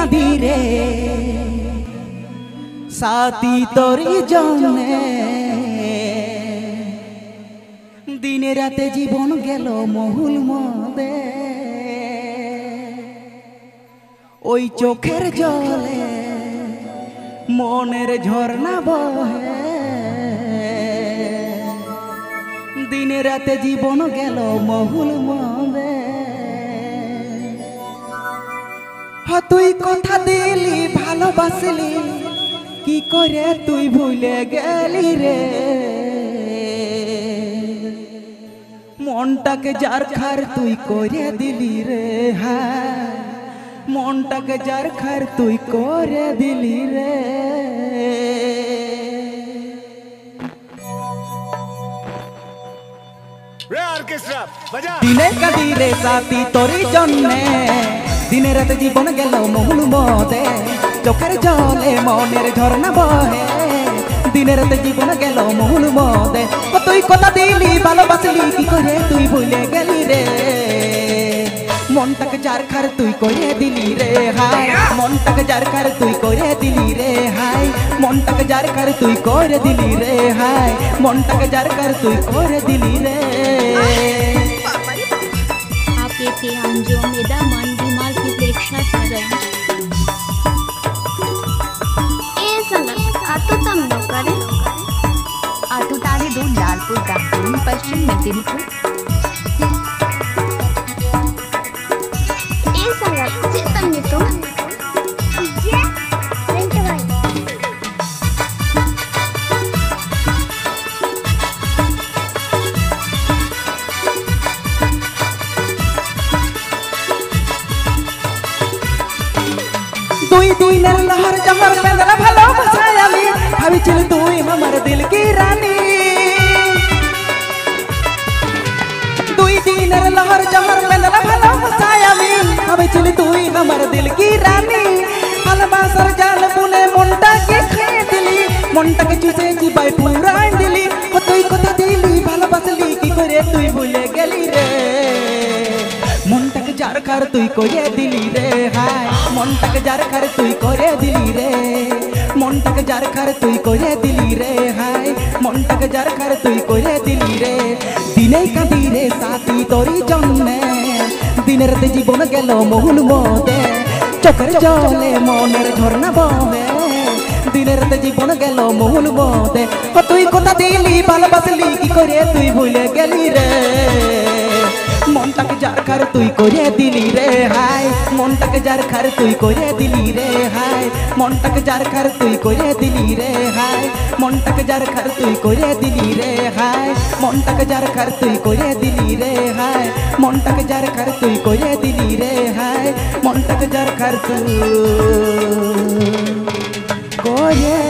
কাঁদি রে সাথী তোরি জন্যে দিনে রাতে জীবন গেল মহুল মদে ওই চোখের জলে মনের ঝর্ণা বহে দিনে রাতে জীবন গেল মহুল মদে তুই কথা দিলি ভালোবাসলি কি করে তুই ভুলে গেলি রে মনটাকে যার খার তুই করে দিলি রে হ্যাঁ মনটাকে যার খার তুই করে দিলি রে দিনে কাঁদি রে সাথী তোরি জন্যে দিনে রাতে জীবন গেল মহুল মদে চোখের জলে মনের ঝর্ণা বহে দিনে রাতে জীবন গেল মহুল মদে তুই কথা দিলি ভালোবাসলি কি করে তুই ভুলে গেলি রে মনটাকে যার খার তুই করে দিলি রে হাই মনটাকে যার খার তুই করে দিলি রে হাই মনটাকে যার খার তুই করে দিলি রে হাই মনটাকে যার খার তুই করে দিলি রে आप येथे अंजोम मेदामान धमाल की प्रेक्षा करें ए संगत आतो तम न करे आतो तारे दो लालपुर गांव पश्चिम मेदिनीपुर ए संगत चेतन मितो जे रेंट भाई তুই দিনের লহর জহর বেদনা ভালোবাসায় আমি ভাবিছিল তুই আমার দিল কি রানী তুই দিনের লহর জহর বেদনা ভালোবাসায় আমি ভাবিছিল তুই আমার দিল কি রানী ভালোবাসার জাল বুনে মনটাকে খেয়ে দিলি মনটাকে চুষে চিবাই পুরাই দিলি তুই কথা দিলি ভালোবাসলি কি করে তুই ভুলে গেলি রে মনটাকে যার খার তুই করে দিলি রে হাই মনটাকে যার খার তুই করে দিলি রে মনটাকে যার খার তুই করে দিলি রে হাই মনটাকে যার খার তুই করে দিলি রে দিনে কাঁদি রে সাথী তোরি জন্যে দিনে রাতে জীবন গেল মহুল মদে চোখের জলে মনের ঝর্ণা বহে দিনে রাতে জীবন গেল মহুল মদে তুই কথা দিলি ভালোবাসলি কি করে তুই ভুলে গেলি রে মনটাকে যার খার তুই করে দিলি রে হাই মনটাকে যার খার তুই করে দিলি রে হাই মনটাকে যার খার তুই করে দিলি রে হাই মনটাকে যার খার তুই করে দিলি রে হাই মনটাকে যার খার তুই করে দিলি রে হাই মনটাকে যার খার তুই করে দিলি রে হাই মনটাকে যার খার তুই করে